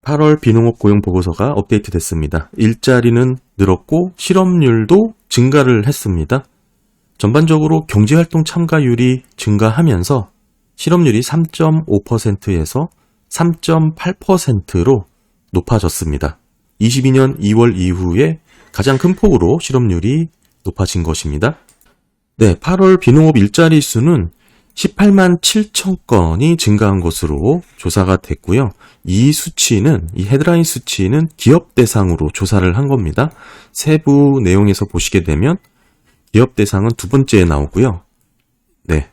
8월 비농업 고용 보고서가 업데이트 됐습니다. 일자리는 늘었고 실업률도 증가를 했습니다. 전반적으로 경제활동 참가율이 증가하면서 실업률이 3.5%에서 3.8%로 높아졌습니다. 22년 2월 이후에 가장 큰 폭으로 실업률이 높아진 것입니다. 네, 8월 비농업 일자리 수는 18만 7천 건이 증가한 것으로 조사가 됐고요. 이 수치는, 이 헤드라인 수치는 기업 대상으로 조사를 한 겁니다. 세부 내용에서 보시게 되면 기업 대상은 두 번째에 나오고요. 네,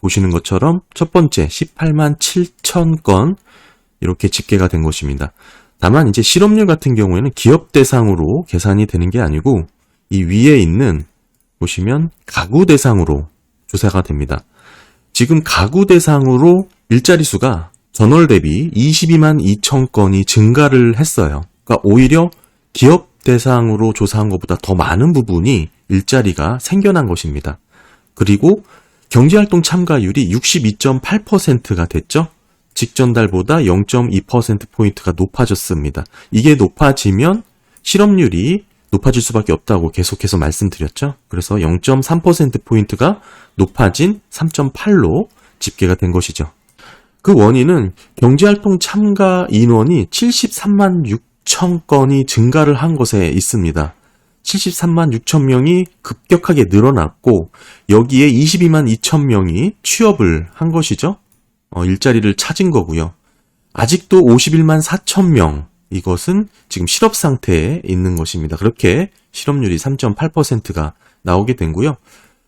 보시는 것처럼 첫 번째 18만 7천 건 이렇게 집계가 된 것입니다. 다만 이제 실업률 같은 경우에는 기업 대상으로 계산이 되는 게 아니고 이 위에 있는 보시면 가구 대상으로 조사가 됩니다. 지금 가구 대상으로 일자리 수가 전월 대비 22만 2천 건이 증가를 했어요. 그러니까 오히려 기업 대상으로 조사한 것보다 더 많은 부분이 일자리가 생겨난 것입니다. 그리고 경제활동 참가율이 62.8%가 됐죠. 직전 달보다 0.2%포인트가 높아졌습니다. 이게 높아지면 실업률이 높아질 수밖에 없다고 계속해서 말씀드렸죠. 그래서 0.3%포인트가 높아진 3.8로 집계가 된 것이죠. 그 원인은 경제활동 참가 인원이 73만 6천 건이 증가를 한 것에 있습니다. 73만 6천 명이 급격하게 늘어났고 여기에 22만 2천 명이 취업을 한 것이죠. 일자리를 찾은 거고요. 아직도 51만 4천 명, 이것은 지금 실업 상태에 있는 것입니다. 그렇게 실업률이 3.8%가 나오게 된고요.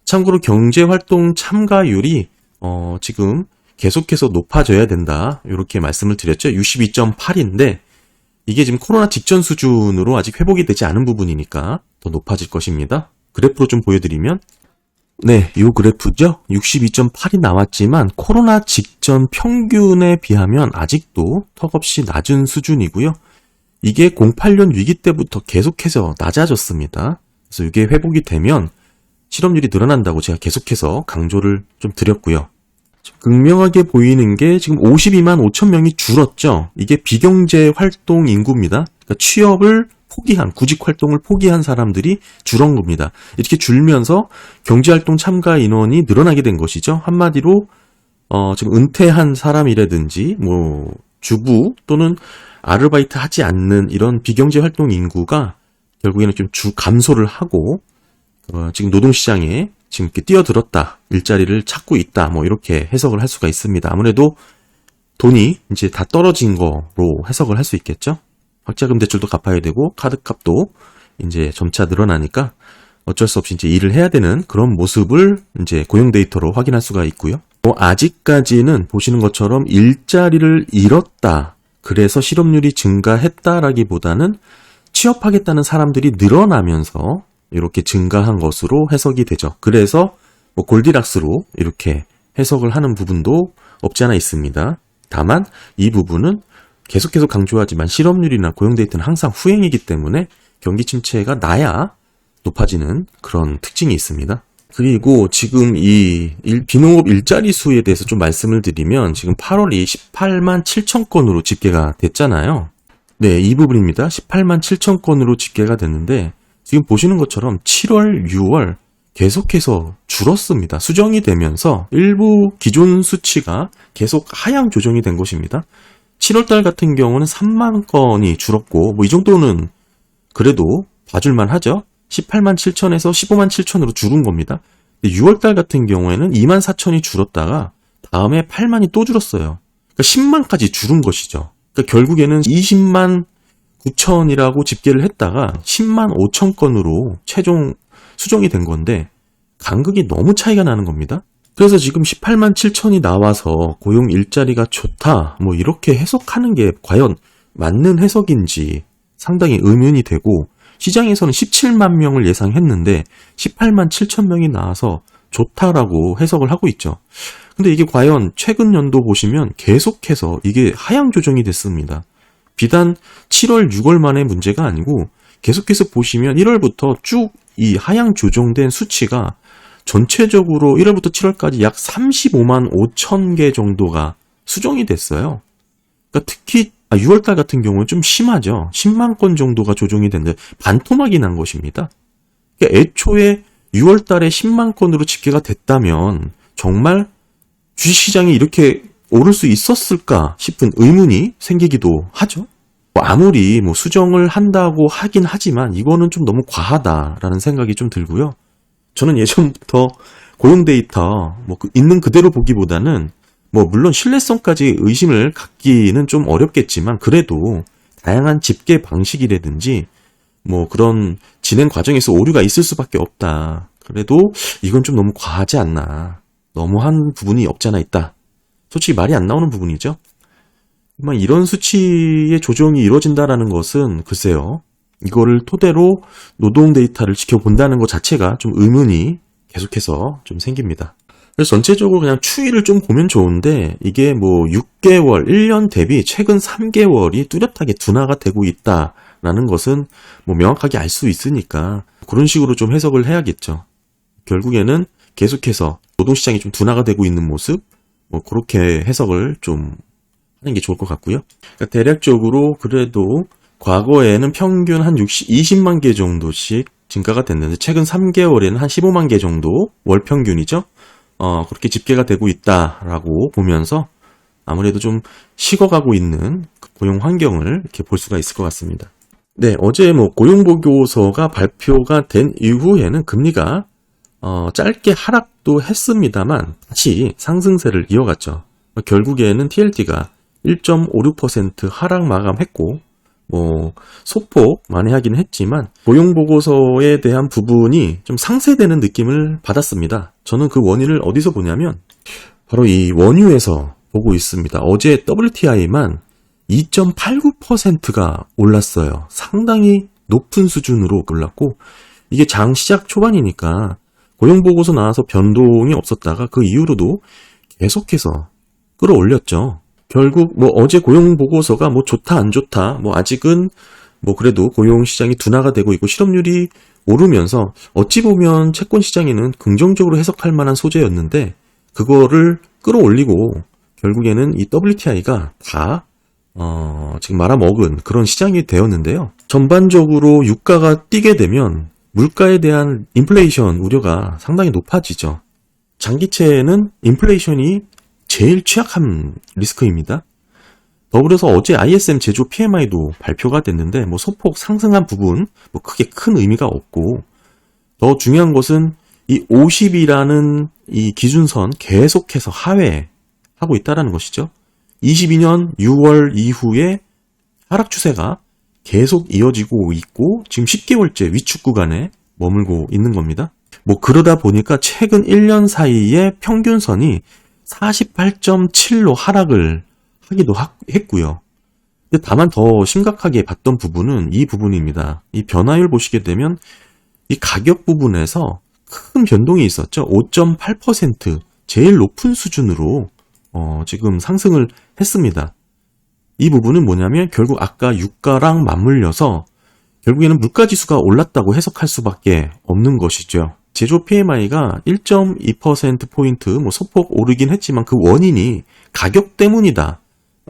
참고로 경제활동 참가율이 지금 계속해서 높아져야 된다, 이렇게 말씀을 드렸죠. 62.8인데 이게 지금 코로나 직전 수준으로 아직 회복이 되지 않은 부분이니까 더 높아질 것입니다. 그래프로 좀 보여드리면 네, 이 그래프죠. 62.8이 나왔지만 코로나 직전 평균에 비하면 아직도 턱없이 낮은 수준이고요. 이게 08년 위기 때부터 계속해서 낮아졌습니다. 그래서 이게 회복이 되면 실업률이 늘어난다고 제가 계속해서 강조를 좀 드렸고요. 극명하게 보이는 게 지금 52만 5천 명이 줄었죠. 이게 비경제 활동 인구입니다. 그러니까 취업을 포기한, 구직 활동을 포기한 사람들이 줄은 겁니다. 이렇게 줄면서 경제활동 참가 인원이 늘어나게 된 것이죠. 한마디로 지금 은퇴한 사람이라든지 주부 또는 아르바이트 하지 않는 이런 비경제 활동 인구가 결국에는 좀 감소를 하고 지금 노동시장에 지금 이렇게 뛰어들었다, 일자리를 찾고 있다, 이렇게 해석을 할 수가 있습니다. 아무래도 돈이 이제 다 떨어진 거로 해석을 할 수 있겠죠. 학자금 대출도 갚아야 되고 카드값도 이제 점차 늘어나니까 어쩔 수 없이 이제 일을 해야 되는 그런 모습을 이제 고용 데이터로 확인할 수가 있고요. 아직까지는 보시는 것처럼 일자리를 잃었다, 그래서 실업률이 증가했다라기보다는 취업하겠다는 사람들이 늘어나면서 이렇게 증가한 것으로 해석이 되죠. 그래서 골디락스로 이렇게 해석을 하는 부분도 없지 않아 있습니다. 다만 이 부분은 계속해서 강조하지만 실업률이나 고용 데이터는 항상 후행이기 때문에 경기 침체가 나야 높아지는 그런 특징이 있습니다. 그리고 지금 이 비농업 일자리 수에 대해서 좀 말씀을 드리면 지금 8월이 18만 7천 건으로 집계가 됐잖아요. 네, 이 부분입니다. 18만 7천 건으로 집계가 됐는데 지금 보시는 것처럼 7월, 6월 계속해서 줄었습니다. 수정이 되면서 일부 기존 수치가 계속 하향 조정이 된 것입니다. 7월달 같은 경우는 3만 건이 줄었고 이 정도는 그래도 봐줄만 하죠. 18만 7천에서 15만 7천으로 줄은 겁니다. 6월달 같은 경우에는 2만 4천이 줄었다가 다음에 8만이 또 줄었어요. 그러니까 10만까지 줄은 것이죠. 그러니까 결국에는 20만 9천이라고 집계를 했다가 10만 5천 건으로 최종 수정이 된 건데 간극이 너무 차이가 나는 겁니다. 그래서 지금 18만 7천이 나와서 고용 일자리가 좋다, 이렇게 해석하는 게 과연 맞는 해석인지 상당히 의문이 되고, 시장에서는 17만 명을 예상했는데 18만 7천 명이 나와서 좋다라고 해석을 하고 있죠. 근데 이게 과연 최근 연도 보시면 계속해서 이게 하향 조정이 됐습니다. 비단 7월, 6월만의 문제가 아니고 계속해서 보시면 1월부터 쭉 이 하향 조정된 수치가 전체적으로 1월부터 7월까지 약 35만 5천 개 정도가 수정이 됐어요. 그러니까 특히 6월달 같은 경우는 좀 심하죠. 10만 건 정도가 조정이 됐는데 반토막이 난 것입니다. 그러니까 애초에 6월달에 10만 건으로 집계가 됐다면 정말 주식시장이 이렇게 오를 수 있었을까 싶은 의문이 생기기도 하죠. 아무리 수정을 한다고 하긴 하지만 이거는 좀 너무 과하다라는 생각이 좀 들고요. 저는 예전부터 고용 데이터 있는 그대로 보기보다는 물론 신뢰성까지 의심을 갖기는 좀 어렵겠지만 그래도 다양한 집계 방식이라든지 그런 진행 과정에서 오류가 있을 수밖에 없다. 그래도 이건 좀 너무 과하지 않나. 너무한 부분이 없지 않아 있다. 솔직히 말이 안 나오는 부분이죠. 이런 수치의 조정이 이루어진다라는 것은 글쎄요. 이거를 토대로 노동 데이터를 지켜본다는 것 자체가 좀 의문이 계속해서 좀 생깁니다. 그래서 전체적으로 그냥 추이를 좀 보면 좋은데 이게 6개월, 1년 대비 최근 3개월이 뚜렷하게 둔화가 되고 있다라는 것은 명확하게 알 수 있으니까 그런 식으로 좀 해석을 해야겠죠. 결국에는 계속해서 노동시장이 좀 둔화가 되고 있는 모습, 그렇게 해석을 좀 하는 게 좋을 것 같고요. 그러니까 대략적으로 그래도 과거에는 평균 한 20만 개 정도씩 증가가 됐는데 최근 3개월에는 한 15만 개 정도 월 평균이죠. 그렇게 집계가 되고 있다라고 보면서 아무래도 좀 식어가고 있는 고용 환경을 이렇게 볼 수가 있을 것 같습니다. 네, 어제 고용보고서가 발표가 된 이후에는 금리가 짧게 하락도 했습니다만 다시 상승세를 이어갔죠. 결국에는 TLT가 1.56% 하락 마감했고 소폭 만회하긴 했지만 고용보고서에 대한 부분이 좀 상쇄되는 느낌을 받았습니다. 저는 그 원인을 어디서 보냐면 바로 이 원유에서 보고 있습니다. 어제 WTI만 2.89%가 올랐어요. 상당히 높은 수준으로 올랐고 이게 장 시작 초반이니까 고용보고서 나와서 변동이 없었다가 그 이후로도 계속해서 끌어올렸죠. 결국 어제 고용보고서가 좋다 안 좋다 아직은 그래도 고용시장이 둔화가 되고 있고 실업률이 오르면서 어찌 보면 채권시장에는 긍정적으로 해석할 만한 소재였는데 그거를 끌어올리고 결국에는 이 WTI가 다 지금 말아먹은 그런 시장이 되었는데요. 전반적으로 유가가 뛰게 되면 물가에 대한 인플레이션 우려가 상당히 높아지죠. 장기채에는 인플레이션이 제일 취약한 리스크입니다. 더불어서 어제 ISM 제조 PMI도 발표가 됐는데 소폭 상승한 부분 크게 큰 의미가 없고 더 중요한 것은 이 50이라는 이 기준선 계속해서 하회하고 있다는 것이죠. 22년 6월 이후에 하락 추세가 계속 이어지고 있고 지금 10개월째 위축 구간에 머물고 있는 겁니다. 그러다 보니까 최근 1년 사이에 평균선이 48.7로 하락을 하기도 했고요. 근데 다만 더 심각하게 봤던 부분은 이 부분입니다. 이 변화율 보시게 되면 이 가격 부분에서 큰 변동이 있었죠. 5.8% 제일 높은 수준으로 지금 상승을 했습니다. 이 부분은 뭐냐면 결국 아까 유가랑 맞물려서 결국에는 물가지수가 올랐다고 해석할 수밖에 없는 것이죠. 제조 PMI가 1.2%포인트 소폭 오르긴 했지만 그 원인이 가격 때문이다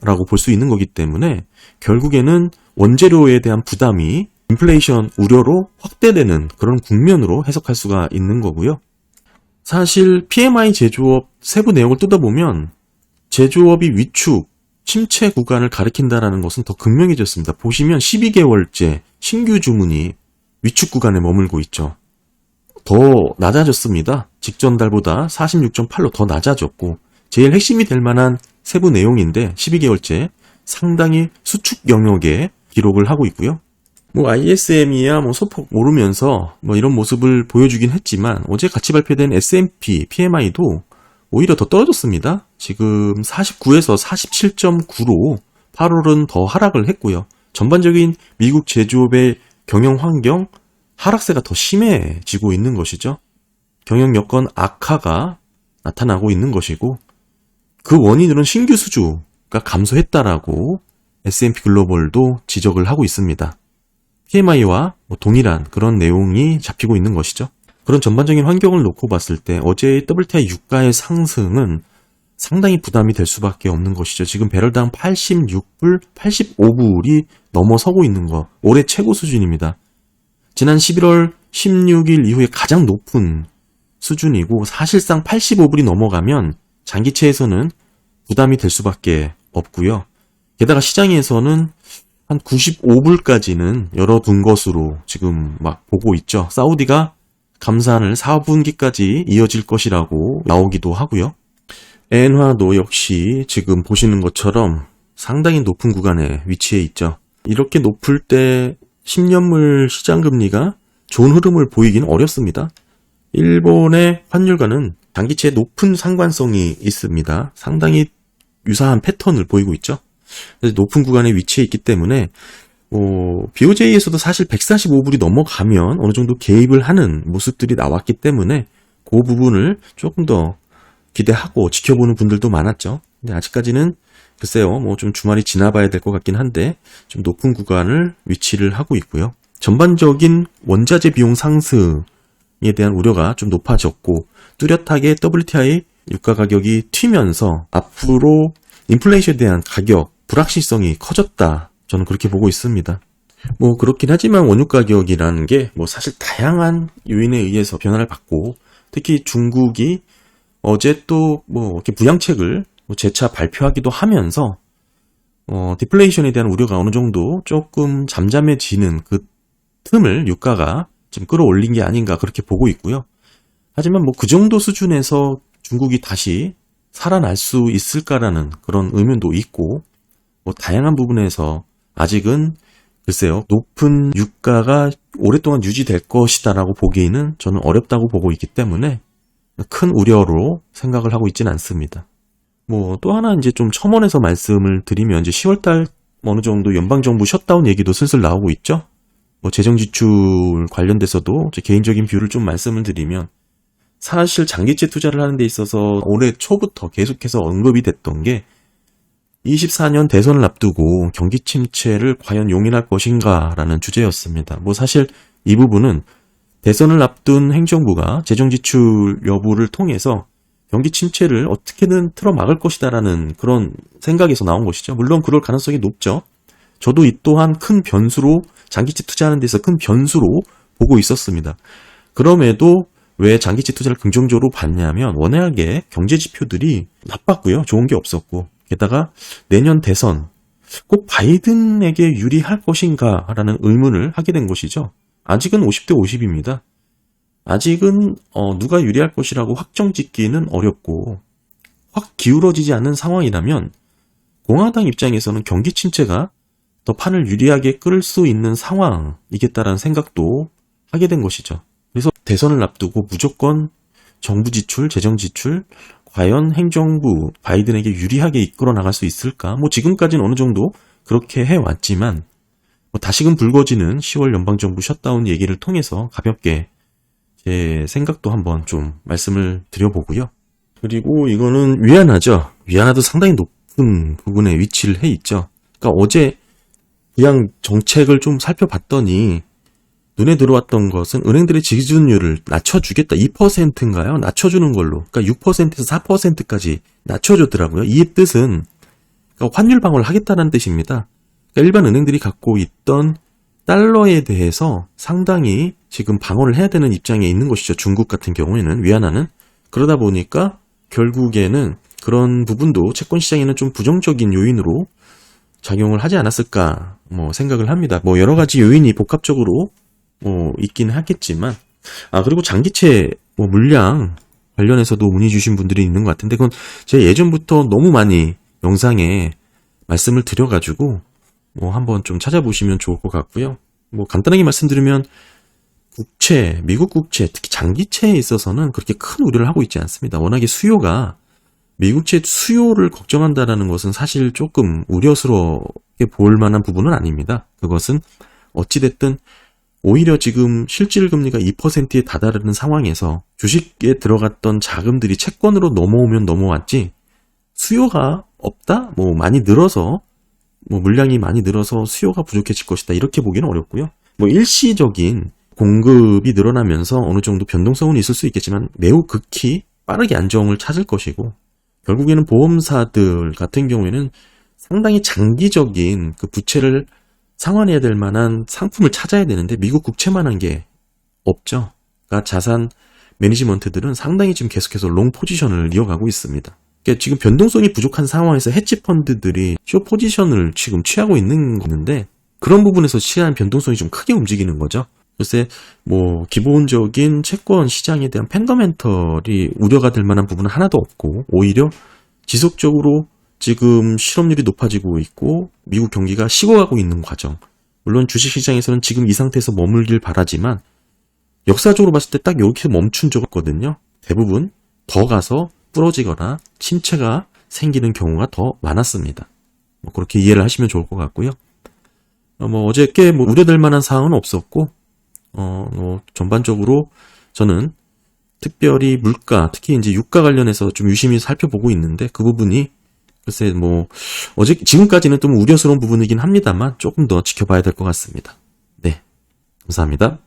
라고 볼 수 있는 거기 때문에 결국에는 원재료에 대한 부담이 인플레이션 우려로 확대되는 그런 국면으로 해석할 수가 있는 거고요. 사실 PMI 제조업 세부 내용을 뜯어보면 제조업이 위축, 침체 구간을 가리킨다는 것은 더 극명해졌습니다. 보시면 12개월째 신규 주문이 위축 구간에 머물고 있죠. 더 낮아졌습니다. 직전 달보다 46.8로 더 낮아졌고 제일 핵심이 될 만한 세부 내용인데 12개월째 상당히 수축 영역에 기록을 하고 있고요. ISM이야 소폭 오르면서 이런 모습을 보여주긴 했지만 어제 같이 발표된 S&P PMI도 오히려 더 떨어졌습니다. 지금 49에서 47.9로 8월은 더 하락을 했고요. 전반적인 미국 제조업의 경영 환경 하락세가 더 심해지고 있는 것이죠. 경영 여건 악화가 나타나고 있는 것이고 그 원인으로는 신규 수주가 감소했다라고 S&P 글로벌도 지적을 하고 있습니다. PMI와 동일한 그런 내용이 잡히고 있는 것이죠. 그런 전반적인 환경을 놓고 봤을 때 어제의 WTI 유가의 상승은 상당히 부담이 될 수밖에 없는 것이죠. 지금 배럴당 86불, 85불이 넘어서고 있는 거 올해 최고 수준입니다. 지난 11월 16일 이후에 가장 높은 수준이고 사실상 85불이 넘어가면 장기채에서는 부담이 될 수밖에 없고요. 게다가 시장에서는 한 95불까지는 열어둔 것으로 지금 막 보고 있죠. 사우디가 감산을 4분기까지 이어질 것이라고 나오기도 하고요. 엔화도 역시 지금 보시는 것처럼 상당히 높은 구간에 위치해 있죠. 이렇게 높을 때 10년물 시장금리가 좋은 흐름을 보이긴 어렵습니다. 일본의 환율과는 장기채에 높은 상관성이 있습니다. 상당히 유사한 패턴을 보이고 있죠. 그래서 높은 구간에 위치해 있기 때문에 BOJ에서도 사실 145불이 넘어가면 어느 정도 개입을 하는 모습들이 나왔기 때문에 그 부분을 조금 더 기대하고 지켜보는 분들도 많았죠. 근데 아직까지는 글쎄요, 좀 주말이 지나봐야 될 것 같긴 한데 좀 높은 구간을 위치를 하고 있고요. 전반적인 원자재 비용 상승에 대한 우려가 좀 높아졌고 뚜렷하게 WTI 유가 가격이 튀면서 앞으로 인플레이션에 대한 가격 불확실성이 커졌다. 저는 그렇게 보고 있습니다. 그렇긴 하지만 원유 가격이라는 게 사실 다양한 요인에 의해서 변화를 받고 특히 중국이 어제 또 이렇게 부양책을 재차 발표하기도 하면서 디플레이션에 대한 우려가 어느 정도 조금 잠잠해지는 그 틈을 유가가 좀 끌어올린 게 아닌가 그렇게 보고 있고요. 하지만 그 정도 수준에서 중국이 다시 살아날 수 있을까라는 그런 의문도 있고 다양한 부분에서 아직은 글쎄요, 높은 유가가 오랫동안 유지될 것이다라고 보기에는 저는 어렵다고 보고 있기 때문에 큰 우려로 생각을 하고 있지는 않습니다. 또 하나 이제 좀 첨언해서 말씀을 드리면 이제 10월달 어느 정도 연방정부 셧다운 얘기도 슬슬 나오고 있죠. 재정지출 관련돼서도 제 개인적인 뷰를 좀 말씀을 드리면 사실 장기채 투자를 하는 데 있어서 올해 초부터 계속해서 언급이 됐던 게 24년 대선을 앞두고 경기 침체를 과연 용인할 것인가라는 주제였습니다. 사실 이 부분은 대선을 앞둔 행정부가 재정지출 여부를 통해서 경기 침체를 어떻게든 틀어막을 것이다라는 그런 생각에서 나온 것이죠. 물론 그럴 가능성이 높죠. 저도 이 또한 큰 변수로 장기채 투자하는 데서 큰 변수로 보고 있었습니다. 그럼에도 왜 장기채 투자를 긍정적으로 봤냐면 워낙에 경제 지표들이 나빴고요. 좋은 게 없었고 게다가 내년 대선 꼭 바이든에게 유리할 것인가라는 의문을 하게 된 것이죠. 아직은 50대 50입니다. 아직은 누가 유리할 것이라고 확정짓기는 어렵고 확 기울어지지 않는 상황이라면 공화당 입장에서는 경기 침체가 더 판을 유리하게 끌 수 있는 상황이겠다라는 생각도 하게 된 것이죠. 그래서 대선을 앞두고 무조건 정부 지출, 재정 지출 과연 행정부 바이든에게 유리하게 이끌어 나갈 수 있을까? 지금까지는 어느 정도 그렇게 해왔지만 다시금 불거지는 10월 연방정부 셧다운 얘기를 통해서 가볍게 제 생각도 한번 좀 말씀을 드려보고요. 그리고 이거는 위안화죠. 위안화도 상당히 높은 부분에 위치를 해 있죠. 그러니까 어제 그냥 정책을 좀 살펴봤더니 눈에 들어왔던 것은 은행들의 지준율을 낮춰주겠다. 2%인가요? 낮춰주는 걸로. 그러니까 6%에서 4%까지 낮춰주더라고요. 이 뜻은 그러니까 환율 방어를 하겠다는 뜻입니다. 그러니까 일반 은행들이 갖고 있던 달러에 대해서 상당히 지금 방어를 해야 되는 입장에 있는 것이죠. 중국 같은 경우에는 위안화는. 그러다 보니까 결국에는 그런 부분도 채권 시장에는 좀 부정적인 요인으로 작용을 하지 않았을까 생각을 합니다. 여러 가지 요인이 복합적으로 있긴 하겠지만 그리고 장기채 물량 관련해서도 문의 주신 분들이 있는 것 같은데 그건 제가 예전부터 너무 많이 영상에 말씀을 드려가지고 한번 좀 찾아보시면 좋을 것 같고요. 간단하게 말씀드리면 국채, 미국 국채, 특히 장기채에 있어서는 그렇게 큰 우려를 하고 있지 않습니다. 워낙에 수요가 미국채 수요를 걱정한다라는 것은 사실 조금 우려스럽게 볼 만한 부분은 아닙니다. 그것은 어찌됐든 오히려 지금 실질금리가 2%에 다다르는 상황에서 주식에 들어갔던 자금들이 채권으로 넘어오면 넘어왔지 수요가 없다? 많이 늘어서 물량이 많이 늘어서 수요가 부족해질 것이다. 이렇게 보기는 어렵고요. 일시적인 공급이 늘어나면서 어느 정도 변동성은 있을 수 있겠지만 매우 극히 빠르게 안정을 찾을 것이고 결국에는 보험사들 같은 경우에는 상당히 장기적인 그 부채를 상환해야 될 만한 상품을 찾아야 되는데 미국 국채만한 게 없죠. 그러니까 자산 매니지먼트들은 상당히 지금 계속해서 롱 포지션을 이어가고 있습니다. 그러니까 지금 변동성이 부족한 상황에서 헤지 펀드들이 숏 포지션을 지금 취하고 있는 건데 그런 부분에서 취한 변동성이 좀 크게 움직이는 거죠. 글쎄 뭐 기본적인 채권 시장에 대한 펀더멘털이 우려가 될 만한 부분은 하나도 없고 오히려 지속적으로 지금 실업률이 높아지고 있고 미국 경기가 식어가고 있는 과정. 물론 주식시장에서는 지금 이 상태에서 머물길 바라지만 역사적으로 봤을 때 딱 여기서 멈춘 적 없거든요. 대부분 더 가서 부러지거나 침체가 생기는 경우가 더 많았습니다. 뭐 그렇게 이해를 하시면 좋을 것 같고요. 어저께 뭐 우려될 만한 사항은 없었고 전반적으로 저는 특별히 물가, 특히 이제 유가 관련해서 좀 유심히 살펴보고 있는데 그 부분이 글쎄 지금까지는 좀 우려스러운 부분이긴 합니다만 조금 더 지켜봐야 될 것 같습니다. 네, 감사합니다.